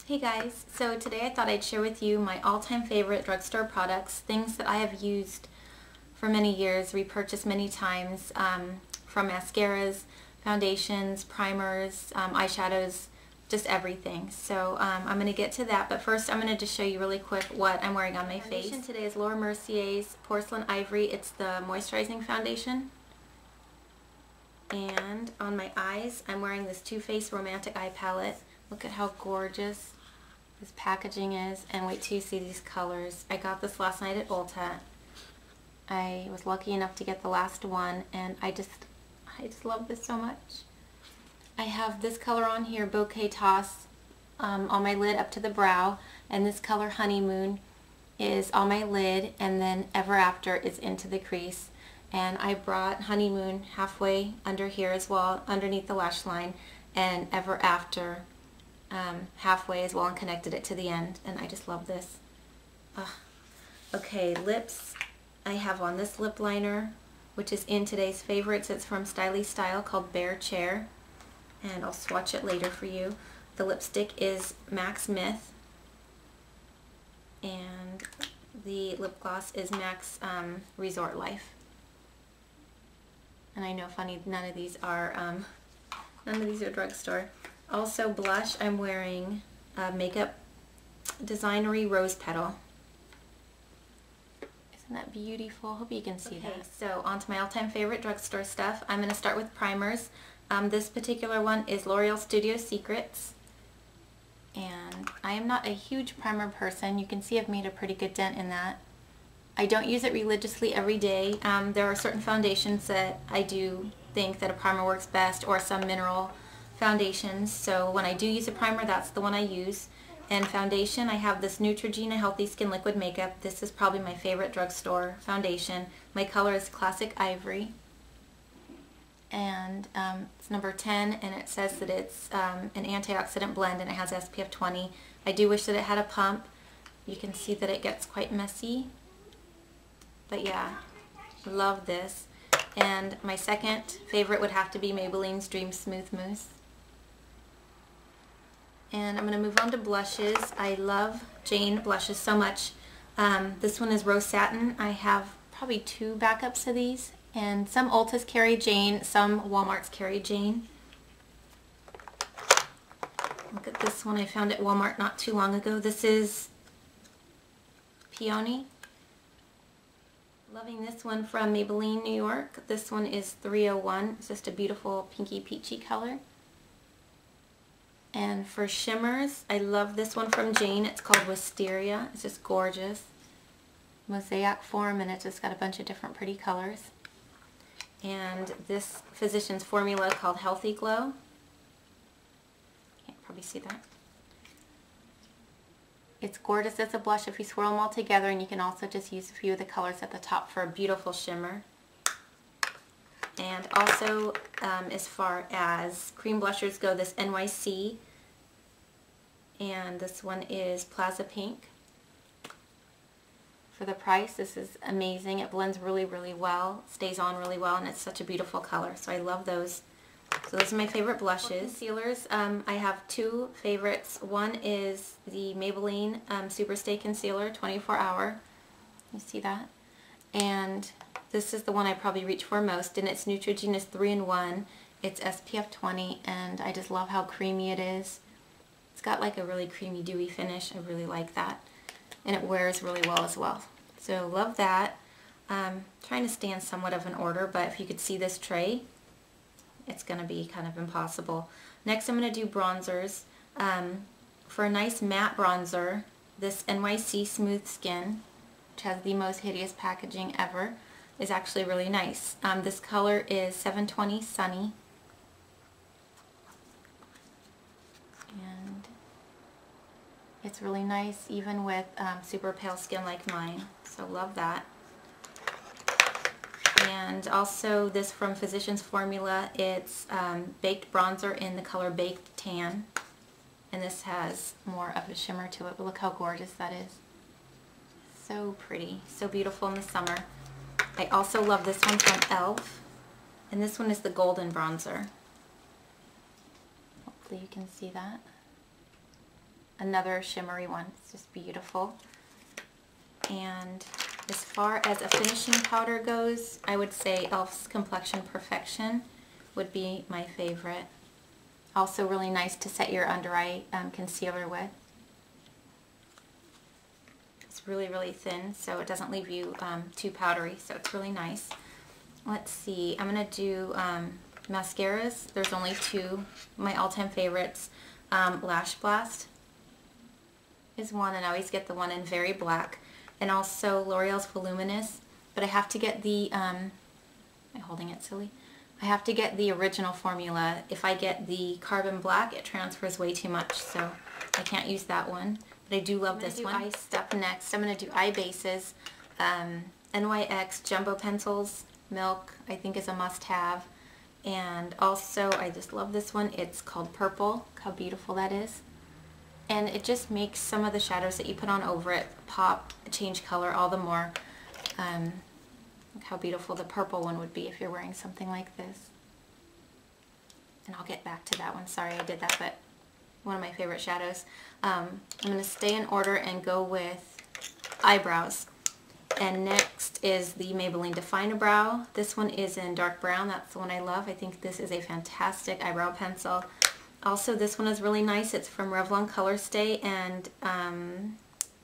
Hey guys, so today I thought I'd share with you my all-time favorite drugstore products, things that I have used for many years, repurchased many times, from mascaras, foundations, primers, eyeshadows, just everything. So I'm going to get to that, but first I'm going to just show you really quick what I'm wearing on my face. Foundation today is Laura Mercier's Porcelain Ivory. It's the moisturizing foundation. And on my eyes, I'm wearing this Too Faced Romantic Eye Palette. Look at how gorgeous this packaging is, and wait till you see these colors. I got this last night at Ulta. I was lucky enough to get the last one, and I just love this so much. I have this color on here, Bouquet Toss, on my lid up to the brow, and this color, Honeymoon, is on my lid, and then Ever After is into the crease. And I brought Honeymoon halfway under here as well, underneath the lash line, and Ever After halfway as well, and connected it to the end. And I just love this. Okay, lips. I have on this lip liner, which is in today's favorites. It's from Stylish Style, called Bare Chair, and I'll swatch it later for you. The lipstick is Max Myth, and the lip gloss is Max Resort Life. And I know, funny, none of these are drugstore. Also blush, I'm wearing Makeup Designery Rose Petal. Isn't that beautiful? Hope you can see that. So on to my all-time favorite drugstore stuff. I'm going to start with primers. This particular one is L'Oreal Studio Secrets. And I am not a huge primer person. You can see I've made a pretty good dent in that. I don't use it religiously every day. There are certain foundations that I do think that a primer works best, or some mineral foundations. So when I do use a primer, that's the one I use. And foundation, I have this Neutrogena Healthy Skin Liquid Makeup. This is probably my favorite drugstore foundation. My color is Classic Ivory. And it's number 10, and it says that it's an antioxidant blend, and it has SPF 20. I do wish that it had a pump. You can see that it gets quite messy. But yeah, love this. And my second favorite would have to be Maybelline's Dream Smooth Mousse. And I'm going to move on to blushes. I love Jane blushes so much. This one is Rose Satin. I have probably 2 backups of these. And some Ultas carry Jane, some Walmarts carry Jane. Look at this one I found at Walmart not too long ago. This is Peony. Loving this one from Maybelline, New York. This one is 301. It's just a beautiful pinky peachy color. And for shimmers, I love this one from Jane. It's called Wisteria. It's just gorgeous. Mosaic form, and it's just got a bunch of different pretty colors. And this Physicians Formula called Healthy Glow. Can't probably see that. It's gorgeous as a blush if you swirl them all together, and you can also just use a few of the colors at the top for a beautiful shimmer. And also, as far as cream blushers go, this NYC, and this one is Plaza Pink. For the price, this is amazing. It blends really, really well, stays on really well, and it's such a beautiful color. So I love those. So those are my favorite blushes. For concealers, I have 2 favorites. One is the Maybelline Superstay Concealer 24 Hour. You see that? And this is the one I probably reach for most, and it's Neutrogena's 3-in-1. It's SPF 20, and I just love how creamy it is. It's got like a really creamy, dewy finish. I really like that. And it wears really well as well. So love that. Trying to stay in somewhat of an order, but if you could see this tray, it's going to be kind of impossible. Next I'm going to do bronzers. For a nice matte bronzer, this NYC Smooth Skin, which has the most hideous packaging ever, is actually really nice. This color is 720 Sunny. And it's really nice even with super pale skin like mine. So love that. And also this from Physicians Formula, it's Baked Bronzer in the color Baked Tan. And this has more of a shimmer to it, but look how gorgeous that is. So pretty, so beautiful in the summer. I also love this one from e.l.f. And this one is the Golden Bronzer. Hopefully you can see that. another shimmery one. It's just beautiful. And as far as a finishing powder goes, I would say e.l.f.'s Complexion Perfection would be my favorite. Also really nice to set your under eye concealer with. It's really, really thin, so it doesn't leave you too powdery, so it's really nice. Let's see, I'm going to do mascaras. There's only two. My all-time favorites. Lash Blast is one, and I always get the one in Very Black. And also L'Oreal's Voluminous, but I have to get the, am I holding it silly? I have to get the original formula. If I get the Carbon Black, it transfers way too much, so I can't use that one. But I do love this one. Eye step next. I'm going to do eye bases. NYX Jumbo Pencils, Milk, I think is a must-have. And also, I just love this one. It's called Purple. Look how beautiful that is. And it just makes some of the shadows that you put on over it pop, change color all the more. Look how beautiful the purple one would be if you're wearing something like this. And I'll get back to that one. Sorry I did that, but one of my favorite shadows. I'm going to stay in order and go with eyebrows. And next is the Maybelline Define-A-Brow. This one is in dark brown. That's the one I love. I think this is a fantastic eyebrow pencil. Also, this one is really nice. It's from Revlon Color Stay, and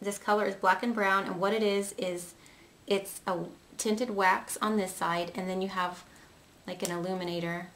this color is black and brown, and what it is it's a tinted wax on this side, and then you have like an illuminator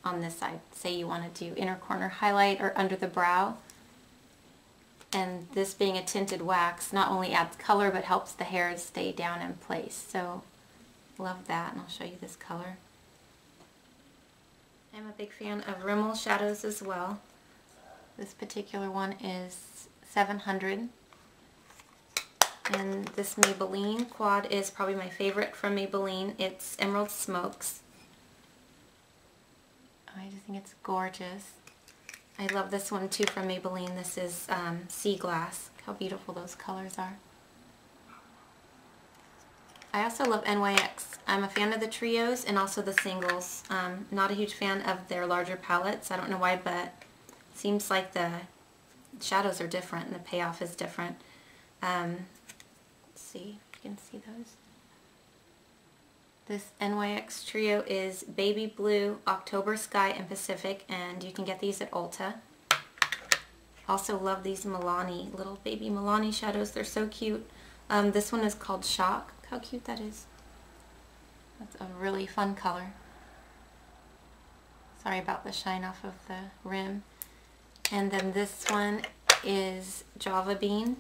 on this side. Say you want to do inner corner highlight or under the brow. And this being a tinted wax not only adds color but helps the hairs stay down in place. So, love that, and I'll show you this color. I'm a big fan of Rimmel shadows as well. This particular one is 700. And this Maybelline Quad is probably my favorite from Maybelline. It's Emerald Smokes. I just think it's gorgeous. I love this one too from Maybelline. This is Sea Glass. Look how beautiful those colors are. I also love NYX. I'm a fan of the trios and also the singles. Not a huge fan of their larger palettes. I don't know why, but it seems like the shadows are different and the payoff is different. Let's see if you can see those. This NYX trio is Baby Blue, October Sky, and Pacific, and you can get these at Ulta. Also love these Milani, little baby Milani shadows. They're so cute. This one is called Shock. Look how cute that is. That's a really fun color. Sorry about the shine off of the rim. And then this one is Java Bean.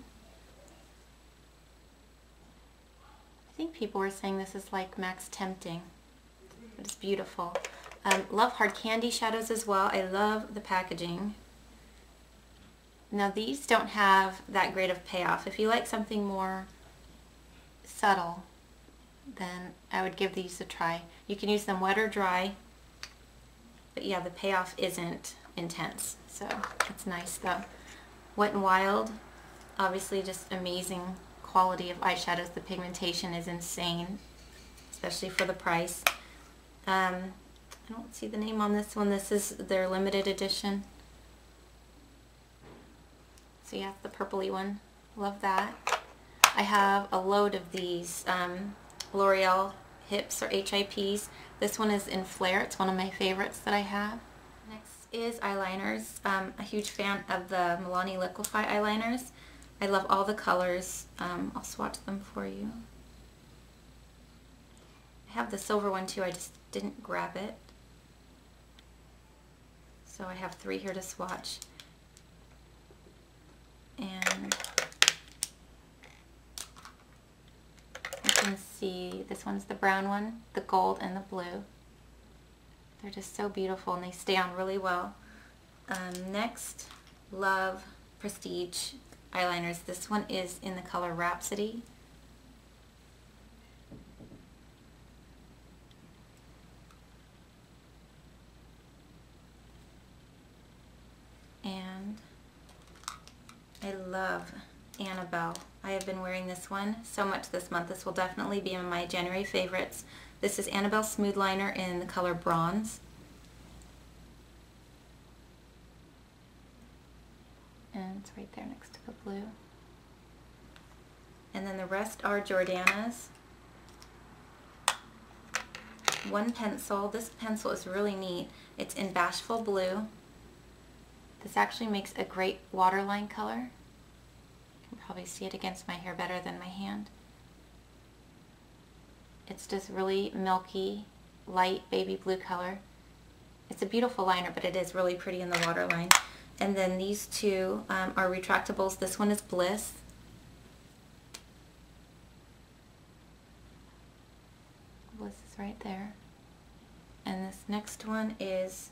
I think people were saying this is like Max Tempting, but it's beautiful. Love hard candy shadows as well. I love the packaging. Now these don't have that great of payoff. If you like something more subtle, then I would give these a try. You can use them wet or dry, but yeah, the payoff isn't intense, so it's nice though. Wet n Wild, obviously just amazing quality of eyeshadows. The pigmentation is insane, especially for the price. I don't see the name on this one. This is their limited edition. So yeah, the purpley one. Love that. I have a load of these L'Oreal Hips or HIPs. This one is in Flare. It's one of my favorites that I have. Next is eyeliners. A huge fan of the Milani Liquify eyeliners. I love all the colors. I'll swatch them for you. I have the silver one too, I just didn't grab it. So I have 3 here to swatch. And you can see this one's the brown one, the gold, and the blue. They're just so beautiful and they stay on really well. Next, love Prestige eyeliners. This one is in the color Rhapsody. And I love Annabelle. I have been wearing this one so much this month. This will definitely be in my January favorites. This is Annabelle Smooth Liner in the color Bronze. And It's right there next to the blue. And then the rest are Jordana's. One pencil. This pencil is really neat. It's in Bashful Blue. This actually makes a great waterline color. You can probably see it against my hair better than my hand. It's just really milky, light baby blue color. It's a beautiful liner, but it is really pretty in the waterline. And then these two are retractables. This one is Bliss. Bliss is right there. And this next one is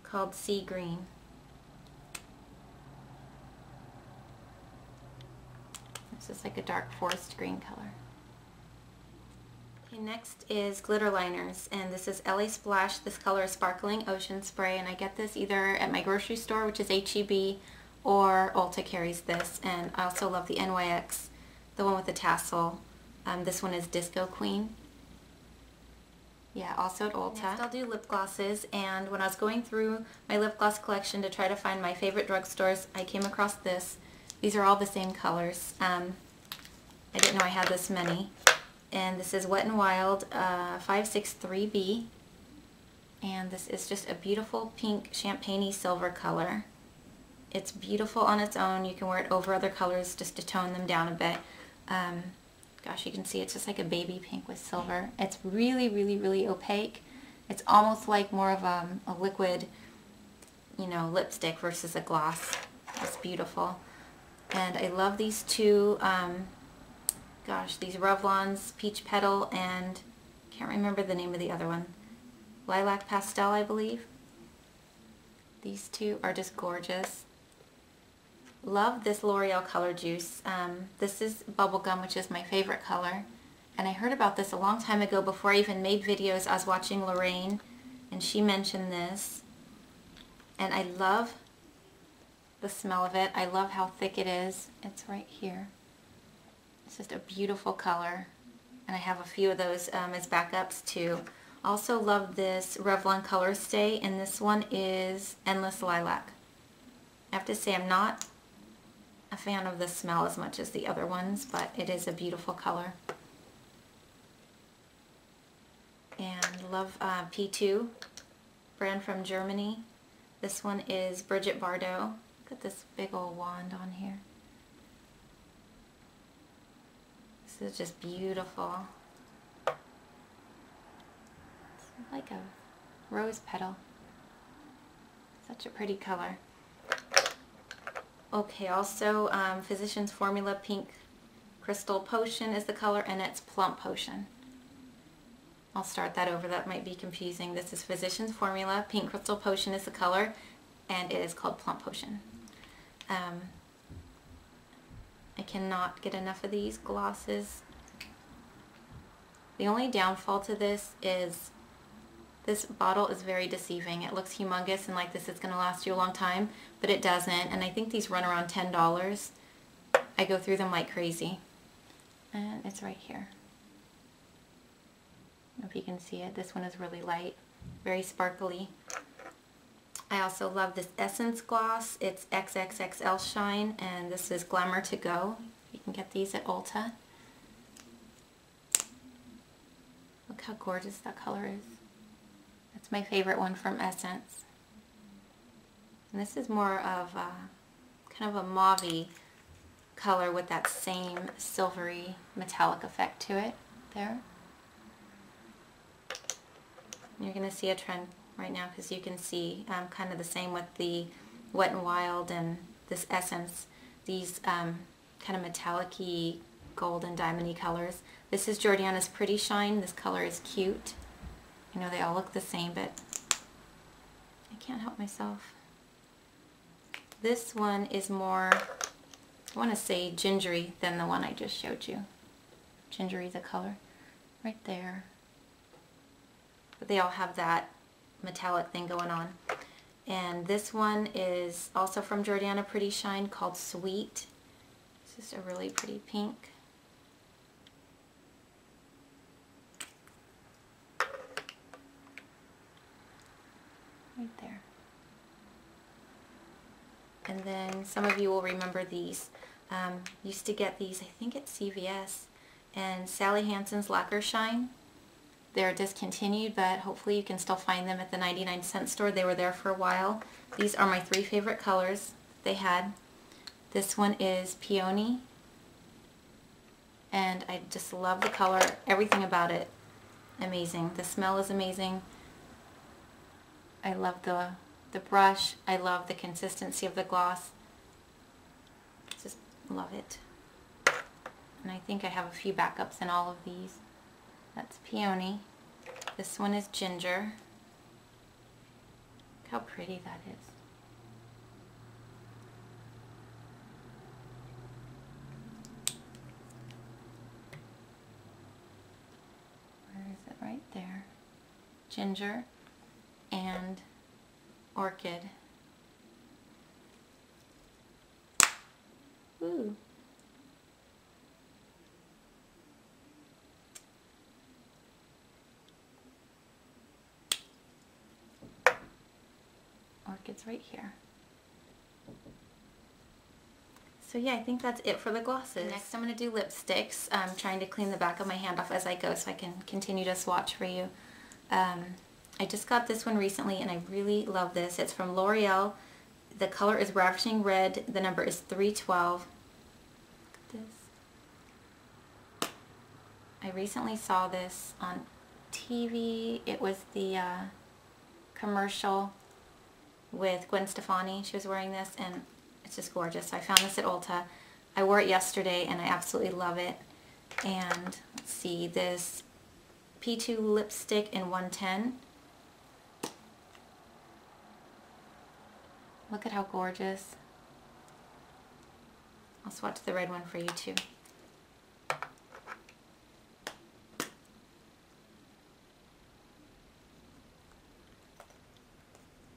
called Sea Green. It's just like a dark forest green color. Okay, next is glitter liners, and this is LA Splash. This color is Sparkling Ocean Spray, and I get this either at my grocery store, which is H-E-B, or Ulta carries this. And I also love the NYX, the one with the tassel. This one is Disco Queen. Yeah, also at Ulta. Next I'll do lip glosses, and when I was going through my lip gloss collection to try to find my favorite drugstores, I came across this. These are all the same colors. I didn't know I had this many. And this is Wet n Wild 563B. And this is just a beautiful pink champagne-y silver color. It's beautiful on its own. You can wear it over other colors just to tone them down a bit. Gosh, you can see it's just like a baby pink with silver. It's really, really, really opaque. It's almost like more of a liquid, you know, lipstick versus a gloss. It's beautiful. And I love these two, gosh, these Revlon's Peach Petal and, can't remember the name of the other one. Lilac Pastel, I believe. These two are just gorgeous. Love this L'Oreal Color Juice. This is Bubblegum, which is my favorite color. And I heard about this a long time ago before I even made videos. I was watching Lorraine, and she mentioned this. And I love the smell of it. I love how thick it is. It's right here. It's just a beautiful color. And I have a few of those as backups too. Also love this Revlon Color Stay, and this one is Endless Lilac. I have to say I'm not a fan of the smell as much as the other ones, but it is a beautiful color. And love P2, brand from Germany. This one is Bridget Bardot. Look at this big old wand on here. This is just beautiful. It's like a rose petal. Such a pretty color. Okay, also Physicians Formula Pink Crystal Potion is the color, and it's Plump Potion. I'll start that over, that might be confusing. This is Physicians Formula Pink Crystal Potion is the color, and it is called Plump Potion. I cannot get enough of these glosses. The only downfall to this is this bottle is very deceiving. It looks humongous and like this is going to last you a long time, but it doesn't. And I think these run around $10. I go through them like crazy. And it's right here. I don't know if you can see it. This one is really light, very sparkly. I also love this Essence gloss. It's XXXL Shine, and this is Glamour to Go. You can get these at Ulta. Look how gorgeous that color is. That's my favorite one from Essence. And this is more of a, kind of a mauve-y color with that same silvery metallic effect to it there. You're going to see a trend right now because you can see kind of the same with the Wet n Wild and this Essence. These kind of metallic-y gold and diamond-y colors. This is Jordana's Pretty Shine. This color is cute. I know they all look the same, but I can't help myself. This one is more, I want to say gingery than the one I just showed you. Gingery is a color right there. But they all have that metallic thing going on. And this one is also from Jordana Pretty Shine called Sweet. It's just a really pretty pink. Right there. And then some of you will remember these. Used to get these, I think at CVS, and Sally Hansen's Lacquer Shine. They're discontinued, but hopefully you can still find them at the 99-cent store. They were there for a while. These are my 3 favorite colors they had. This one is Peony, and I just love the color, everything about it. Amazing. The smell is amazing. I love the brush. I love the consistency of the gloss. Just love it. And I think I have a few backups in all of these. That's Peony. This one is Ginger. Look how pretty that is. Where is it? Right there. Ginger and Orchid. Ooh. Orchid's right here. So yeah, I think that's it for the glosses. Next I'm going to do lipsticks. I'm trying to clean the back of my hand off as I go so I can continue to swatch for you. I just got this one recently and I really love this. It's from L'Oreal. The color is Ravishing Red. The number is 312. Look at this. I recently saw this on TV. It was the commercial with Gwen Stefani. She was wearing this and it's just gorgeous. So I found this at Ulta. I wore it yesterday and I absolutely love it. And let's see, this P2 lipstick in 110. Look at how gorgeous. I'll swatch the red one for you too.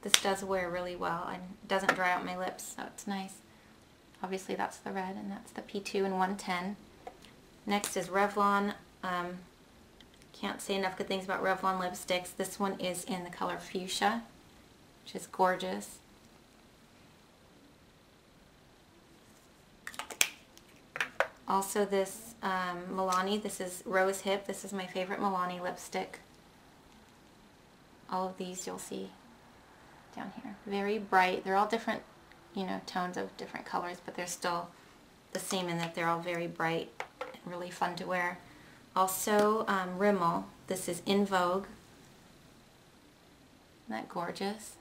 This does wear really well and doesn't dry out my lips, so it's nice. Obviously that's the red and that's the P2 in 110. Next is Revlon. Can't say enough good things about Revlon lipsticks. This one is in the color Fuchsia, which is gorgeous. Also this Milani, this is Rose Hip. This is my favorite Milani lipstick. All of these you'll see down here. Very bright. They're all different, you know, tones of different colors, but they're still the same in that they're all very bright and really fun to wear. Also Rimmel. This is In Vogue. Isn't that gorgeous?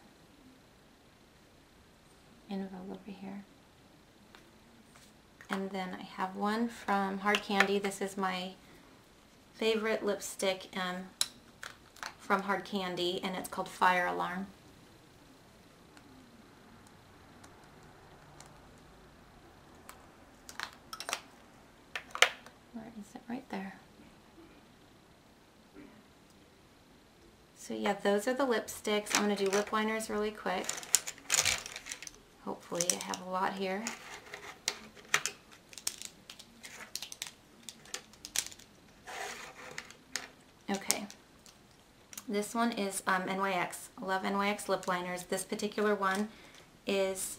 In Vogue over here. And then I have one from Hard Candy. This is my favorite lipstick from Hard Candy, and it's called Fire Alarm. Where is it? Right there. So yeah, those are the lipsticks. I'm going to do lip liners really quick. Hopefully I have a lot here. Okay, this one is NYX. I love NYX lip liners. This particular one is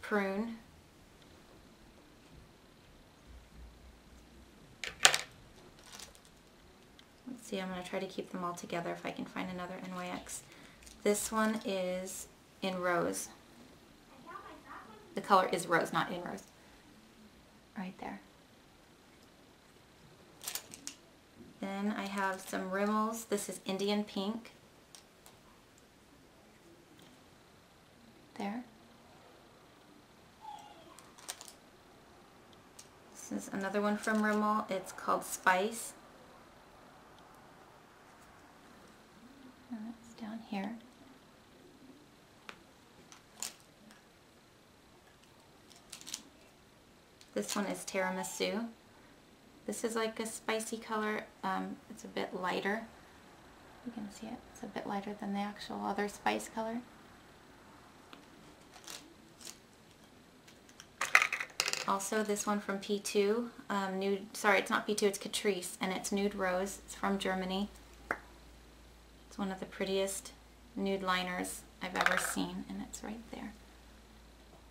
Prune. Let's see, I'm going to try to keep them all together if I can find another NYX. This one is in Rose. The color is Rose, not in Rose. Right there. Then I have some Rimmels. This is Indian Pink. There. This is another one from Rimmel. It's called Spice. And it's down here. This one is Tiramisu. This is like a spicy color. It's a bit lighter. You can see it. It's a bit lighter than the actual other spice color. Also this one from P2. Nude. Sorry, it's not P2, it's Catrice, and it's Nude Rose. It's from Germany. It's one of the prettiest nude liners I've ever seen, and it's right there.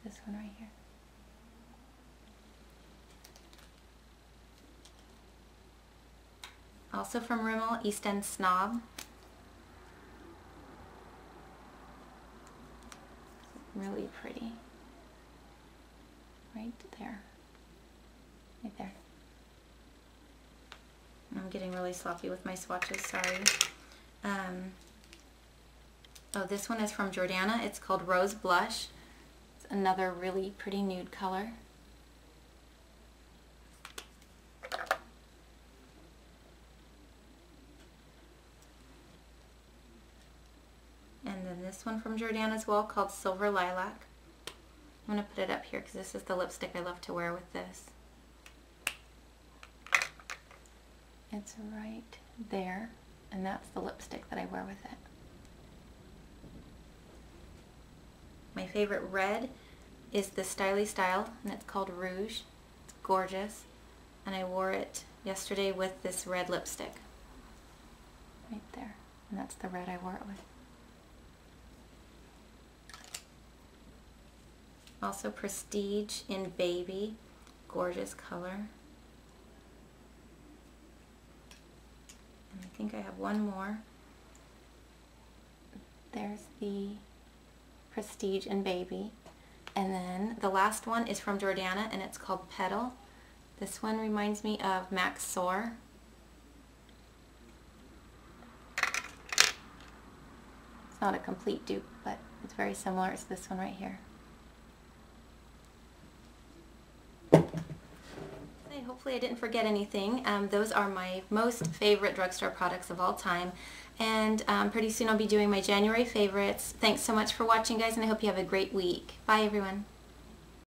This one right here. Also from Rimmel, East End Snob. Really pretty. Right there. Right there. I'm getting really sloppy with my swatches, sorry. Oh, this one is from Jordana. It's called Rose Blush. It's another really pretty nude color. And then this one from Jordana as well, called Silver Lilac. I'm going to put it up here because this is the lipstick I love to wear with this. It's right there, and that's the lipstick that I wear with it. My favorite red is the Styly Style, and it's called Rouge. It's gorgeous, and I wore it yesterday with this red lipstick. Right there, and that's the red I wore it with. Also Prestige in Baby, gorgeous color. And I think I have one more. There's the Prestige in Baby. And then the last one is from Jordana, and it's called Petal. This one reminds me of Max Soar. It's not a complete dupe, but it's very similar. It's this one right here. Hopefully I didn't forget anything. Those are my most favorite drugstore products of all time. And pretty soon I'll be doing my January favorites. Thanks so much for watching, guys, and I hope you have a great week. Bye, everyone.